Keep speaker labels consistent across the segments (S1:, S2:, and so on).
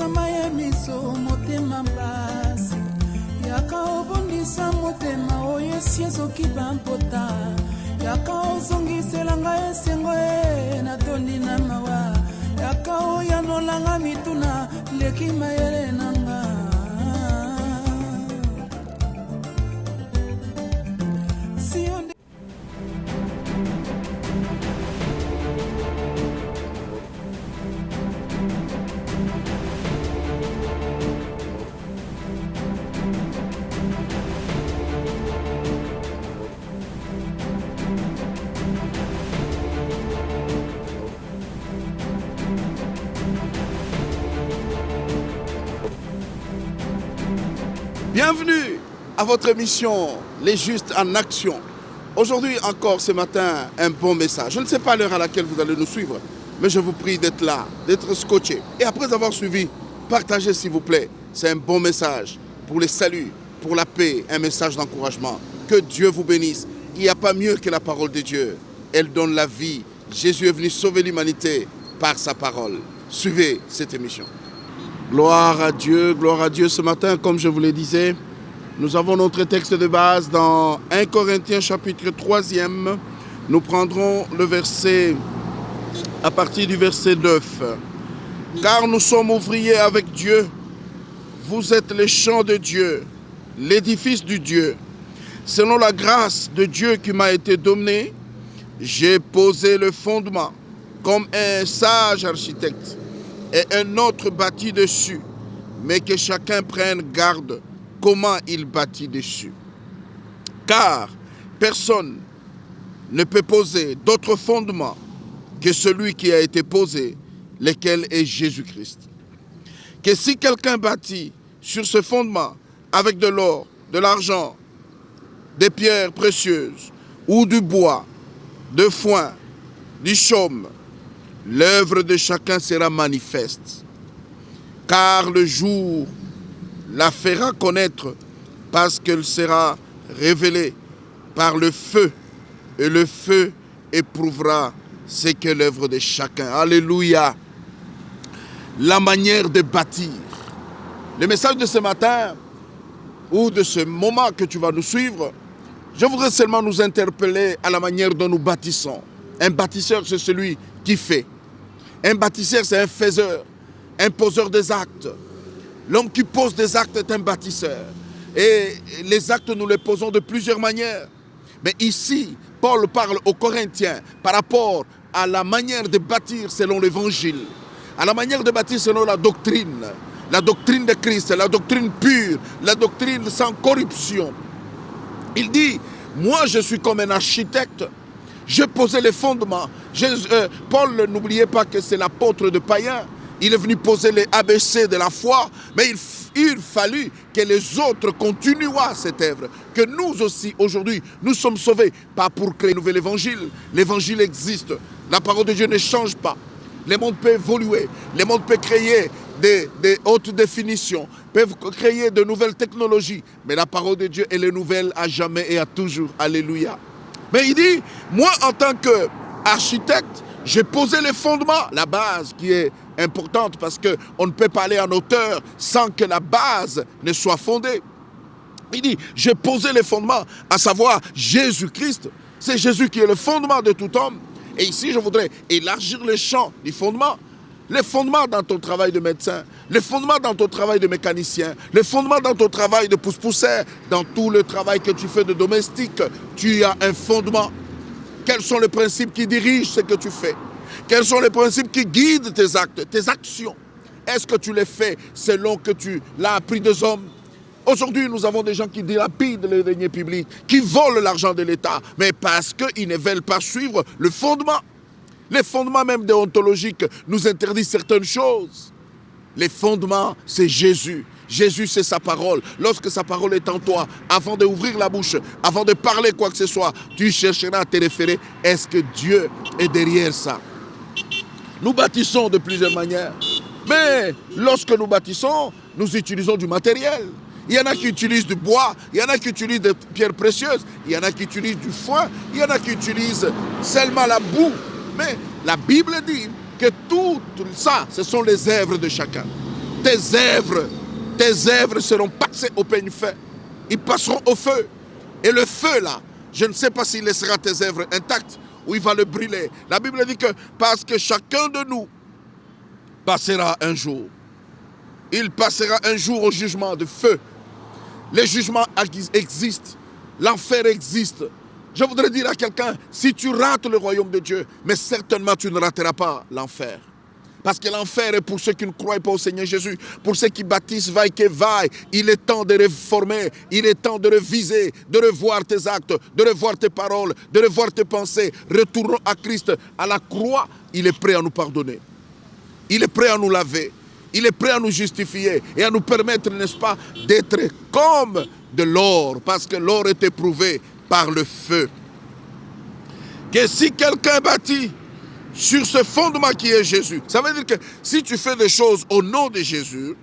S1: kosamba ye miso motema mpasi yaka obondisa motema oyo esi ezoki bampota yaka ozongisela ngai esengo ye natondi na mawa yaka oyanolanga mituna leki mayele nanga.
S2: Bienvenue à votre émission Les Justes en Action. Aujourd'hui encore ce matin, un bon message. Je ne sais pas l'heure à laquelle vous allez nous suivre, mais je vous prie d'être là, d'être scotché. Et après avoir suivi, partagez s'il vous plaît. C'est un bon message pour le salut, pour la paix, un message d'encouragement. Que Dieu vous bénisse. Il n'y a pas mieux que la parole de Dieu. Elle donne la vie. Jésus est venu sauver l'humanité par sa parole. Suivez cette émission. Gloire à Dieu ce matin, comme je vous le disais, nous avons notre texte de base dans 1 Corinthiens chapitre 3e. Nous prendrons le verset à partir du verset 9. Car nous sommes ouvriers avec Dieu, vous êtes les champs de Dieu, l'édifice du Dieu. Selon la grâce de Dieu qui m'a été donnée, j'ai posé le fondement comme un sage architecte. Et un autre bâtit dessus, mais que chacun prenne garde comment il bâtit dessus. Car personne ne peut poser d'autre fondement que celui qui a été posé, lequel est Jésus-Christ. Que si quelqu'un bâtit sur ce fondement avec de l'or, de l'argent, des pierres précieuses, ou du bois, de foin, du chaume, l'œuvre de chacun sera manifeste, car le jour la fera connaître, parce qu'elle sera révélée par le feu, et le feu éprouvera ce qu'est l'œuvre de chacun. Alléluia. La manière de bâtir. Le message de ce matin, ou de ce moment que tu vas nous suivre, je voudrais seulement nous interpeller à la manière dont nous bâtissons. Un bâtisseur, c'est celui qui fait. Un bâtisseur, c'est un faiseur, un poseur des actes. L'homme qui pose des actes est un bâtisseur. Et les actes, nous les posons de plusieurs manières. Mais ici, Paul parle aux Corinthiens par rapport à la manière de bâtir selon l'évangile, à la manière de bâtir selon la doctrine de Christ, la doctrine pure, la doctrine sans corruption. Il dit, moi je suis comme un architecte. Je posais les fondements. Paul, n'oubliez pas que c'est l'apôtre de païens. Il est venu poser les ABC de la foi. Mais il fallut que les autres continuent cette œuvre. Que nous aussi, aujourd'hui, nous sommes sauvés. Pas pour créer un nouvel évangile. L'évangile existe. La parole de Dieu ne change pas. Le monde peut évoluer. Le monde peut créer des hautes définitions. Peuvent créer de nouvelles technologies. Mais la parole de Dieu, elle est nouvelle à jamais et à toujours. Alléluia. Mais il dit, moi en tant qu'architecte, j'ai posé les fondements, la base qui est importante parce qu'on ne peut pas aller en hauteur sans que la base ne soit fondée. Il dit, j'ai posé les fondements, à savoir Jésus-Christ. C'est Jésus qui est le fondement de tout homme. Et ici, je voudrais élargir le champ du fondement. Les fondements dans ton travail de médecin, les fondements dans ton travail de mécanicien, les fondements dans ton travail de pousse-pousseur, dans tout le travail que tu fais de domestique, tu as un fondement. Quels sont les principes qui dirigent ce que tu fais? Quels sont les principes qui guident tes actes, tes actions? Est-ce que tu les fais selon que tu l'as appris des hommes? Aujourd'hui, nous avons des gens qui dilapident les deniers publics, qui volent l'argent de l'État, mais parce qu'ils ne veulent pas suivre le fondement. Les fondements même déontologiques nous interdisent certaines choses. Les fondements, c'est Jésus. Jésus, c'est sa parole. Lorsque sa parole est en toi, avant d'ouvrir la bouche, avant de parler quoi que ce soit, tu chercheras à te référer. Est-ce que Dieu est derrière ça? Nous bâtissons de plusieurs manières. Mais lorsque nous bâtissons, nous utilisons du matériel. Il y en a qui utilisent du bois, il y en a qui utilisent des pierres précieuses, il y en a qui utilisent du foin, il y en a qui utilisent seulement la boue. Mais la Bible dit que tout ça, ce sont les œuvres de chacun. tes œuvres seront passées au peigne fin. Ils passeront au feu. Et le feu là, je ne sais pas s'il laissera tes œuvres intactes ou il va le brûler. La Bible dit que parce que chacun de nous passera un jour. Il passera un jour au jugement de feu. Les jugements existent. L'enfer existe. Je voudrais dire à quelqu'un, si tu rates le royaume de Dieu, mais certainement tu ne rateras pas l'enfer. Parce que l'enfer est pour ceux qui ne croient pas au Seigneur Jésus, pour ceux qui bâtissent vaille que vaille. Il est temps de réformer, il est temps de reviser, de revoir tes actes, de revoir tes paroles, de revoir tes pensées. Retournons à Christ, à la croix, il est prêt à nous pardonner. Il est prêt à nous laver, il est prêt à nous justifier et à nous permettre, n'est-ce pas, d'être comme de l'or, parce que l'or est éprouvé par le feu. Que si quelqu'un bâtit sur ce fondement qui est Jésus, ça veut dire que si tu fais des choses au nom de Jésus,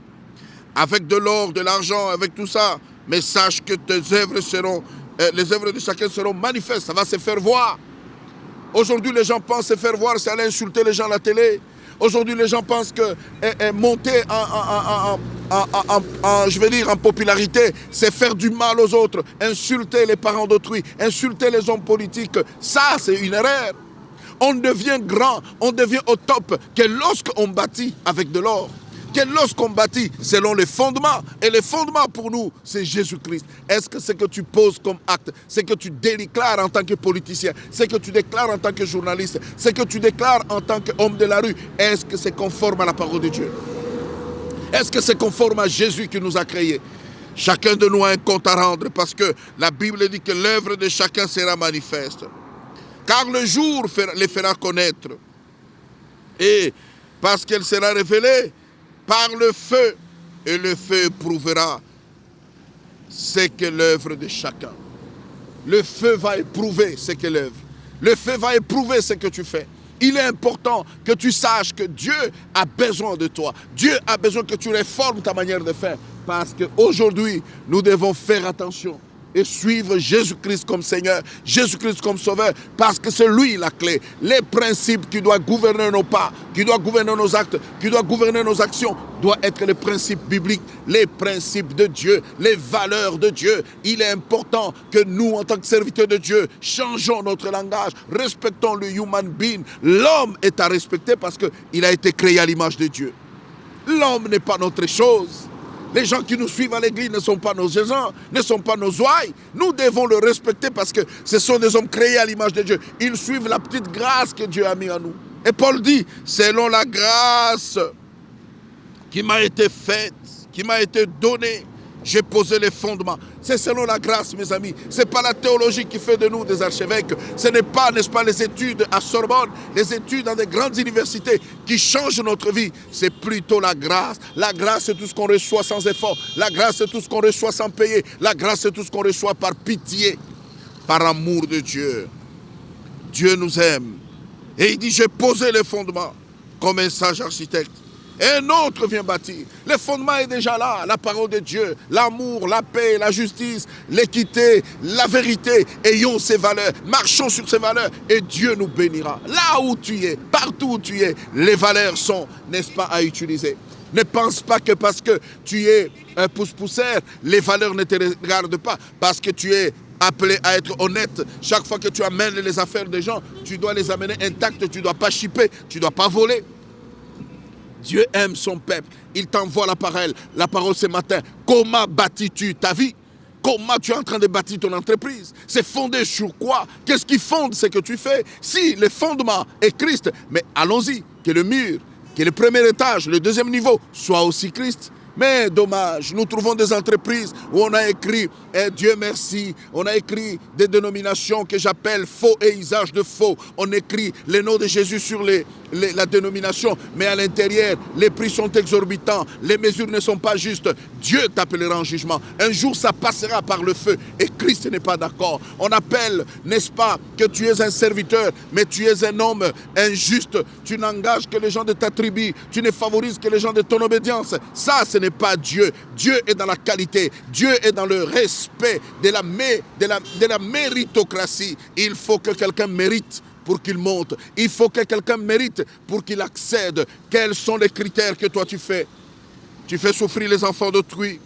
S2: avec de l'or, de l'argent, avec tout ça, mais sache que tes œuvres seront, les œuvres de chacun seront manifestes, ça va se faire voir. Aujourd'hui, les gens pensent se faire voir, c'est aller insulter les gens à la télé. Aujourd'hui, les gens pensent que monter en popularité, c'est faire du mal aux autres, insulter les parents d'autrui, insulter les hommes politiques. Ça, c'est une erreur. On devient grand, on devient au top que lorsqu'on bâtit avec de l'or, que lorsqu'on bâtit selon les fondements. Et les fondements pour nous, c'est Jésus-Christ. Est-ce que ce que tu poses comme acte, ce que tu déclares en tant que politicien, ce que tu déclares en tant que journaliste, ce que tu déclares en tant qu'homme de la rue, est-ce que c'est conforme à la parole de Dieu? Est-ce que c'est conforme à Jésus qui nous a créés? Chacun de nous a un compte à rendre parce que la Bible dit que l'œuvre de chacun sera manifeste. Car le jour les fera connaître. Et parce qu'elle sera révélée par le feu, et le feu prouvera ce que l'œuvre de chacun. Le feu va éprouver ce que l'œuvre. Le feu va éprouver ce que tu fais. Il est important que tu saches que Dieu a besoin de toi. Dieu a besoin que tu réformes ta manière de faire. Parce qu'aujourd'hui, nous devons faire attention et suivre Jésus-Christ comme Seigneur, Jésus-Christ comme Sauveur, parce que c'est lui la clé. Les principes qui doivent gouverner nos pas, qui doivent gouverner nos actes, qui doivent gouverner nos actions, doivent être les principes bibliques, les principes de Dieu, les valeurs de Dieu. Il est important que nous, en tant que serviteurs de Dieu, changeons notre langage, respectons le human being. L'homme est à respecter parce qu'il a été créé à l'image de Dieu. L'homme n'est pas notre chose. Les gens qui nous suivent à l'église ne sont pas nos gens, ne sont pas nos ouailles. Nous devons le respecter parce que ce sont des hommes créés à l'image de Dieu. Ils suivent la petite grâce que Dieu a mis en nous. Et Paul dit, selon la grâce qui m'a été faite, qui m'a été donnée, j'ai posé les fondements. C'est selon la grâce, mes amis. Ce n'est pas la théologie qui fait de nous des archevêques. Ce n'est pas, n'est-ce pas, les études à Sorbonne, les études dans des grandes universités qui changent notre vie. C'est plutôt la grâce. La grâce, c'est tout ce qu'on reçoit sans effort. La grâce, c'est tout ce qu'on reçoit sans payer. La grâce, c'est tout ce qu'on reçoit par pitié, par amour de Dieu. Dieu nous aime. Et il dit, j'ai posé les fondements comme un sage architecte. Et un autre vient bâtir. Le fondement est déjà là. La parole de Dieu, l'amour, la paix, la justice, l'équité, la vérité. Ayons ces valeurs. Marchons sur ces valeurs. Et Dieu nous bénira. Là où tu es, partout où tu es, les valeurs sont, n'est-ce pas, à utiliser. Ne pense pas que parce que tu es un pouce-pousseur, les valeurs ne te regardent pas. Parce que tu es appelé à être honnête. Chaque fois que tu amènes les affaires des gens, tu dois les amener intactes. Tu ne dois pas chipper. Tu ne dois pas voler. Dieu aime son peuple. Il t'envoie la parole ce matin. Comment bâtis-tu ta vie? Comment tu es en train de bâtir ton entreprise? C'est fondé sur quoi? Qu'est-ce qui fonde ce que tu fais? Si le fondement est Christ, mais allons-y, que le mur, que le premier étage, le deuxième niveau soit aussi Christ. Mais dommage, nous trouvons des entreprises où on a écrit Dieu merci, on a écrit des dénominations que j'appelle faux et usage de faux. On écrit le nom de Jésus sur la dénomination, mais à l'intérieur, les prix sont exorbitants, les mesures ne sont pas justes. Dieu t'appellera en jugement. Un jour, ça passera par le feu et Christ n'est pas d'accord. On appelle, n'est-ce pas, que tu es un serviteur, mais tu es un homme injuste. Tu n'engages que les gens de ta tribu, tu ne favorises que les gens de ton obédience. Ça, ce n'est pas Dieu. Dieu est dans la qualité. Dieu est dans le respect de la méritocratie. Il faut que quelqu'un mérite pour qu'il monte. Il faut que quelqu'un mérite pour qu'il accède. Quels sont les critères que toi tu fais? Tu fais souffrir les enfants d'autrui.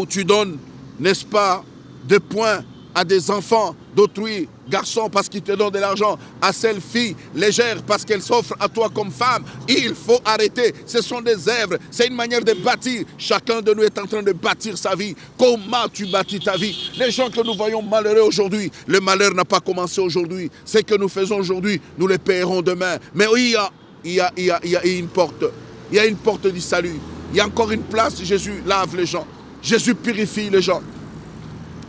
S2: Tu donnes, n'est-ce pas, des points à des enfants d'autrui, garçons parce qu'ils te donnent de l'argent, à celle fille légère parce qu'elle s'offre à toi comme femme. Il faut arrêter. Ce sont des œuvres. C'est une manière de bâtir. Chacun de nous est en train de bâtir sa vie. Comment tu bâtis ta vie? Les gens que nous voyons malheureux aujourd'hui, le malheur n'a pas commencé aujourd'hui. Ce que nous faisons aujourd'hui, nous les paierons demain. Mais oui, il y a une porte. Il y a une porte du salut. Il y a encore une place. Jésus lave les gens. Jésus purifie les gens.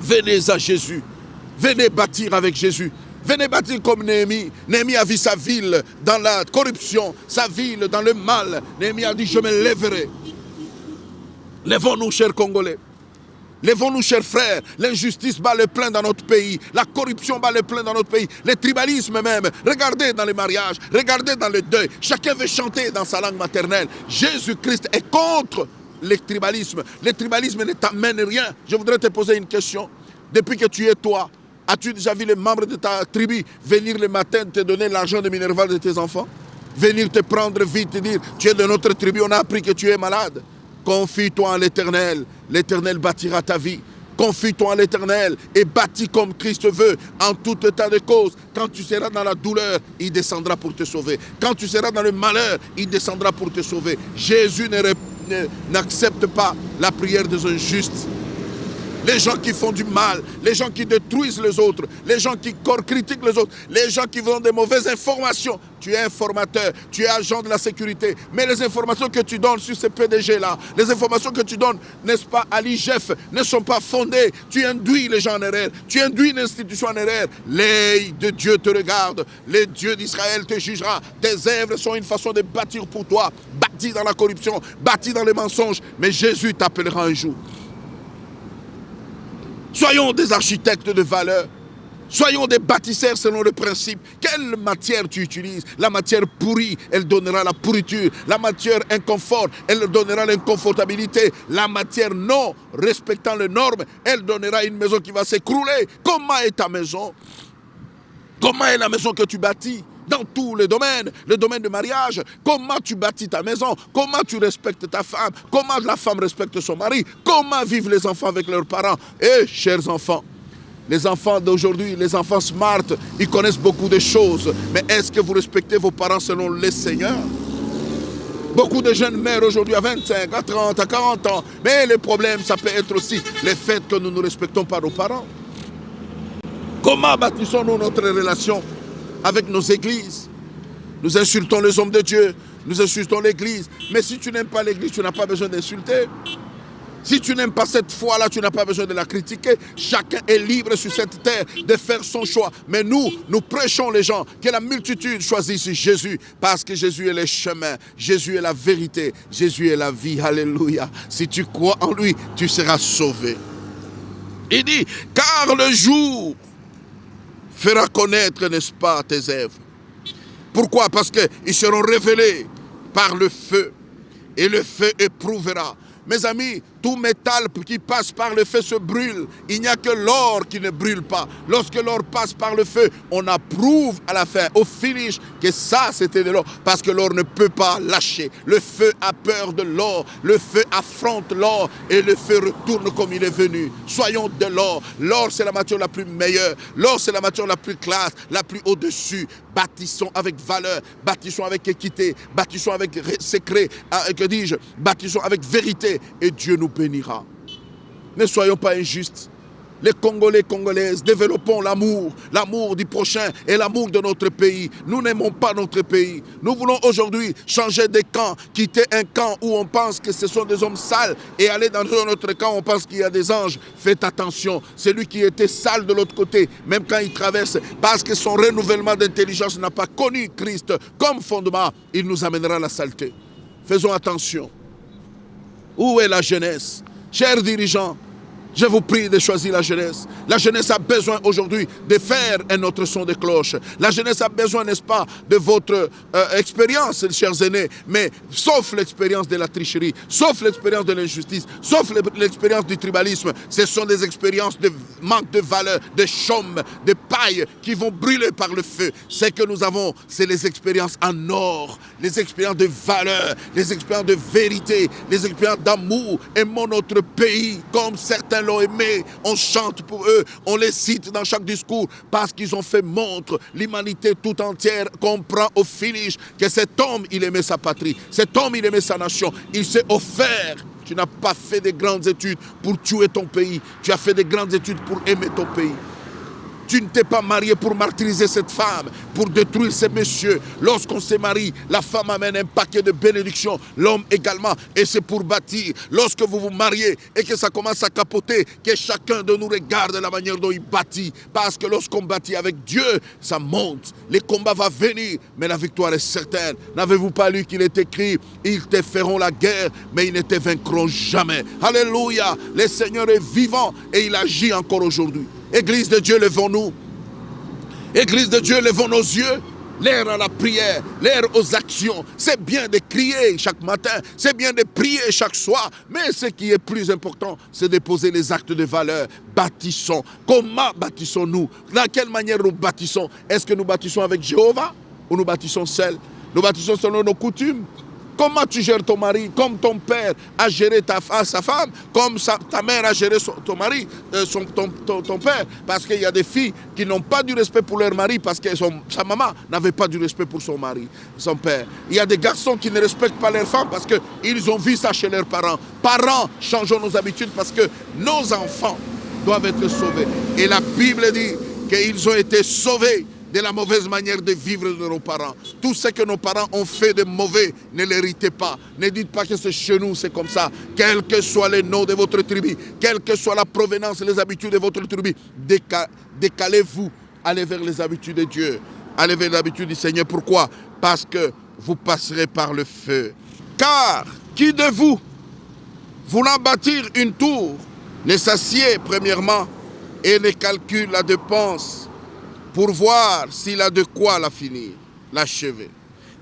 S2: Venez à Jésus. Venez bâtir avec Jésus. Venez bâtir comme Néhémie. Néhémie a vu sa ville dans la corruption, sa ville dans le mal. Néhémie a dit, je me lèverai. Lèvons-nous, chers Congolais. Lèvons-nous, chers frères. L'injustice bat le plein dans notre pays. La corruption bat le plein dans notre pays. Le tribalisme même. Regardez dans les mariages. Regardez dans le deuil. Chacun veut chanter dans sa langue maternelle. Jésus-Christ est contre le tribalisme. Le tribalisme ne t'amène rien. Je voudrais te poser une question. Depuis que tu es toi, as-tu déjà vu les membres de ta tribu venir le matin te donner l'argent de Minerval de tes enfants? Venir te prendre vite et dire, tu es de notre tribu, on a appris que tu es malade. Confie-toi en l'Éternel. L'Éternel bâtira ta vie. Confie-toi en l'Éternel et bâtis comme Christ veut en tout état de cause. Quand tu seras dans la douleur, il descendra pour te sauver. Quand tu seras dans le malheur, il descendra pour te sauver. Jésus n'accepte pas la prière des injustes. Les gens qui font du mal, les gens qui détruisent les autres, les gens qui critiquent les autres, les gens qui donnent des mauvaises informations. Tu es informateur, tu es agent de la sécurité. Mais les informations que tu donnes sur ces PDG-là, les informations que tu donnes, n'est-ce pas, à l'IGF, ne sont pas fondées. Tu induis les gens en erreur. Tu induis l'institution en erreur. L'œil de Dieu te regarde. Le Dieu d'Israël te jugera. Tes œuvres sont une façon de bâtir pour toi. Bâti dans la corruption, bâti dans les mensonges. Mais Jésus t'appellera un jour. Soyons des architectes de valeur. Soyons des bâtisseurs selon le principe. Quelle matière tu utilises? La matière pourrie, elle donnera la pourriture. La matière inconfort, elle donnera l'inconfortabilité. La matière non respectant les normes, elle donnera une maison qui va s'écrouler. Comment est ta maison? Comment est la maison que tu bâtis? Dans tous les domaines, le domaine du mariage, comment tu bâtis ta maison, comment tu respectes ta femme, comment la femme respecte son mari, comment vivent les enfants avec leurs parents. Et chers enfants, les enfants d'aujourd'hui, les enfants smart, ils connaissent beaucoup de choses, mais est-ce que vous respectez vos parents selon le Seigneur? Beaucoup de jeunes mères aujourd'hui à 25, à 30, à 40 ans, mais le problème, ça peut être aussi le fait que nous ne respectons pas nos parents. Comment bâtissons-nous notre relation avec nos églises? Nous insultons les hommes de Dieu, nous insultons l'église. Mais si tu n'aimes pas l'église, tu n'as pas besoin d'insulter. Si tu n'aimes pas cette foi-là, tu n'as pas besoin de la critiquer. Chacun est libre sur cette terre de faire son choix. Mais nous prêchons les gens que la multitude choisisse Jésus. Parce que Jésus est le chemin, Jésus est la vérité, Jésus est la vie. Alléluia. Si tu crois en lui, tu seras sauvé. Il dit, car le jour fera connaître, n'est-ce pas, tes œuvres. Pourquoi? Parce qu'ils seront révélés par le feu. Et le feu éprouvera. Mes amis, tout métal qui passe par le feu se brûle. Il n'y a que l'or qui ne brûle pas. Lorsque l'or passe par le feu, on approuve à la fin, au finish, que ça c'était de l'or. Parce que l'or ne peut pas lâcher. Le feu a peur de l'or. Le feu affronte l'or et le feu retourne comme il est venu. Soyons de l'or. L'or, c'est la matière la plus meilleure. L'or, c'est la matière la plus classe, la plus au-dessus. Bâtissons avec valeur. Bâtissons avec équité. Bâtissons avec secret. Que dis-je? Bâtissons avec vérité. Et Dieu nous bénira. Ne soyons pas injustes. Les Congolais, Congolaises, développons l'amour du prochain et l'amour de notre pays. Nous n'aimons pas notre pays. Nous voulons aujourd'hui changer de camp, quitter un camp où on pense que ce sont des hommes sales et aller dans un autre camp où on pense qu'il y a des anges. Faites attention, celui qui était sale de l'autre côté, même quand il traverse, parce que son renouvellement d'intelligence n'a pas connu Christ comme fondement, il nous amènera à la saleté. Faisons attention. Où est la jeunesse? Chers dirigeants, Je vous prie de choisir la jeunesse. La jeunesse a besoin aujourd'hui de faire un autre son de cloche. La jeunesse a besoin, n'est-ce pas, de votre expérience, chers aînés, mais sauf l'expérience de la tricherie, sauf l'expérience de l'injustice, sauf l'expérience du tribalisme. Ce sont des expériences de manque de valeur, de chaume, de paille qui vont brûler par le feu. Ce que nous avons, c'est les expériences en or, les expériences de valeur, les expériences de vérité, les expériences d'amour. Aimons notre pays comme certains l'ont aimé. On chante pour eux, on les cite dans chaque discours parce qu'ils ont fait montre. L'humanité tout entière comprend au finish que cet homme, il aimait sa patrie. Cet homme, il aimait sa nation. Il s'est offert. Tu n'as pas fait de grandes études pour tuer ton pays. Tu as fait de grandes études pour aimer ton pays. Tu ne t'es pas marié pour martyriser cette femme, pour détruire ces messieurs. Lorsqu'on se marie, la femme amène un paquet de bénédictions, l'homme également, et c'est pour bâtir. Lorsque vous vous mariez et que ça commence à capoter, que chacun de nous regarde la manière dont il bâtit. Parce que lorsqu'on bâtit avec Dieu, ça monte. Les combats vont venir, mais la victoire est certaine. N'avez-vous pas lu qu'il est écrit, ils te feront la guerre, mais ils ne te vaincront jamais. Alléluia, le Seigneur est vivant et il agit encore aujourd'hui. Église de Dieu, levons-nous. Église de Dieu, levons nos yeux. L'air à la prière, l'air aux actions. C'est bien de crier chaque matin, c'est bien de prier chaque soir, mais ce qui est plus important, c'est de poser les actes de valeur. Bâtissons. Comment bâtissons-nous? Dans quelle manière nous bâtissons? Est-ce que nous bâtissons avec Jéhovah ou nous bâtissons seuls? Nous bâtissons selon nos coutumes. Comment tu gères ton mari? Comme ton père a géré sa femme, comme ta mère a géré ton mari, ton père. Parce qu'il y a des filles qui n'ont pas du respect pour leur mari parce que sa maman n'avait pas du respect pour son mari, son père. Il y a des garçons qui ne respectent pas leur femme parce qu'ils ont vu ça chez leurs parents. Parents, changeons nos habitudes parce que nos enfants doivent être sauvés. Et la Bible dit qu'ils ont été sauvés de la mauvaise manière de vivre de nos parents. Tout ce que nos parents ont fait de mauvais, ne l'héritez pas. Ne dites pas que c'est chez nous, c'est comme ça. Quel que soit le nom de votre tribu, quelle que soit la provenance et les habitudes de votre tribu, décalez-vous, allez vers les habitudes de Dieu. Allez vers les habitudes du Seigneur. Pourquoi? Parce que vous passerez par le feu. Car qui de vous, voulant bâtir une tour, ne s'assied premièrement et ne calcule la dépense pour voir s'il a de quoi la finir, l'achever.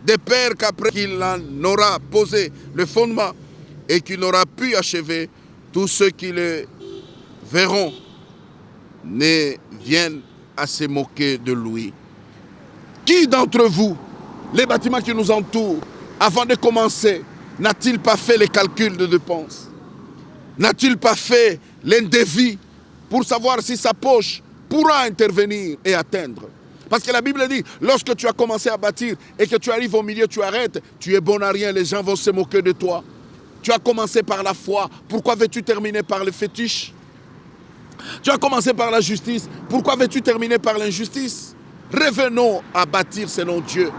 S2: De peur qu'après qu'il en aura posé le fondement et qu'il n'aura pu achever, tous ceux qui le verront ne viennent à se moquer de lui. Qui d'entre vous, les bâtiments qui nous entourent, avant de commencer, n'a-t-il pas fait les calculs de dépenses? N'a-t-il pas fait les devis pour savoir si sa poche pourra intervenir et atteindre? Parce que la Bible dit, lorsque tu as commencé à bâtir et que tu arrives au milieu, tu arrêtes, tu es bon à rien, les gens vont se moquer de toi. Tu as commencé par la foi, pourquoi veux-tu terminer par le fétiche? Tu as commencé par la justice, pourquoi veux-tu terminer par l'injustice? Revenons à bâtir selon Dieu.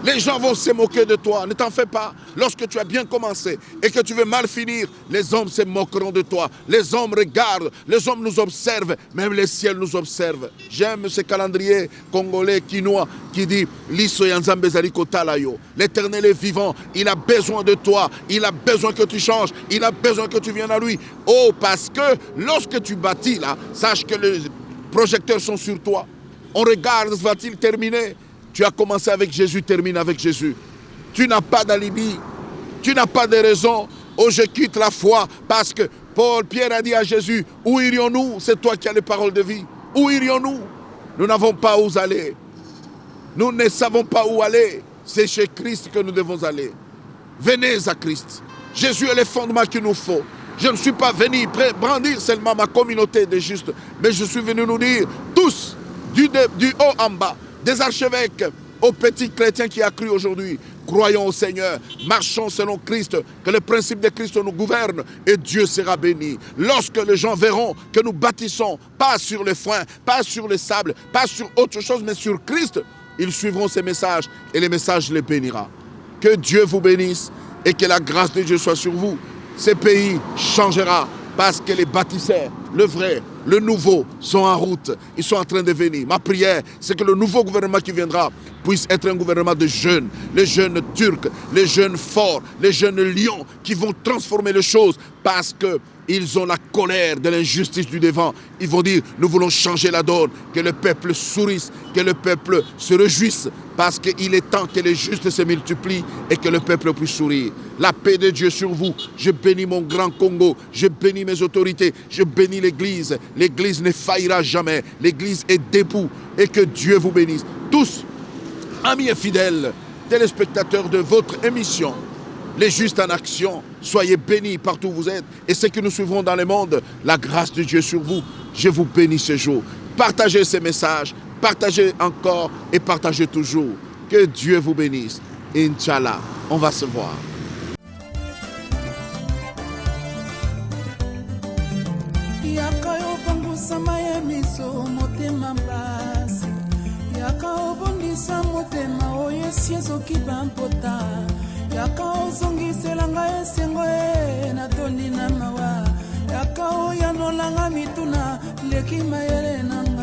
S2: Les gens vont se moquer de toi, ne t'en fais pas. Lorsque tu as bien commencé et que tu veux mal finir, les hommes se moqueront de toi. Les hommes regardent, les hommes nous observent, même les ciels nous observent. J'aime ce calendrier congolais, quinois, qui dit « Liso yanzambe zaliko talayo ». L'Éternel est vivant, il a besoin de toi, il a besoin que tu changes, il a besoin que tu viennes à lui. Oh, parce que lorsque tu bâtis là, sache que les projecteurs sont sur toi. On regarde, va-t-il terminer? Tu as commencé avec Jésus, termine avec Jésus. Tu n'as pas d'alibi. Tu n'as pas de raison. Oh, je quitte la foi parce que Pierre a dit à Jésus, où irions-nous? C'est toi qui as les paroles de vie. Où irions-nous? Nous n'avons pas où aller. Nous ne savons pas où aller. C'est chez Christ que nous devons aller. Venez à Christ. Jésus est le fondement qu'il nous faut. Je ne suis pas venu brandir seulement ma communauté de justes, mais je suis venu nous dire, tous, du haut en bas, des archevêques aux petits chrétiens qui a cru aujourd'hui. Croyons au Seigneur, marchons selon Christ, que le principe de Christ nous gouverne et Dieu sera béni. Lorsque les gens verront que nous bâtissons, pas sur le foin, pas sur le sable, pas sur autre chose, mais sur Christ, ils suivront ces messages et les messages les bénira. Que Dieu vous bénisse et que la grâce de Dieu soit sur vous. Ce pays changera parce que les bâtisseurs, le vrai, le nouveau, sont en route. Ils sont en train de venir. Ma prière, c'est que le nouveau gouvernement qui viendra puisse être un gouvernement de jeunes. Les jeunes turcs, les jeunes forts, les jeunes lions qui vont transformer les choses parce que Ils ont la colère de l'injustice du devant. Ils vont dire, nous voulons changer la donne, que le peuple sourisse, que le peuple se réjouisse, parce qu'il est temps que les justes se multiplient et que le peuple puisse sourire. La paix de Dieu sur vous. Je bénis mon grand Congo, je bénis mes autorités, je bénis l'Église. L'Église ne faillira jamais. L'Église est debout et que Dieu vous bénisse. Tous, amis et fidèles, téléspectateurs de votre émission, Les Justes en Action, soyez bénis partout où vous êtes. Et ceux que nous suivrons dans le monde, la grâce de Dieu sur vous. Je vous bénis ce jour. Partagez ces messages, partagez encore et partagez toujours. Que Dieu vous bénisse. Inch'Allah, on va se voir.
S1: Yaka ozongisela ngai esengo natoni na mawa yaka oyanola nga mituna leki mayele na nga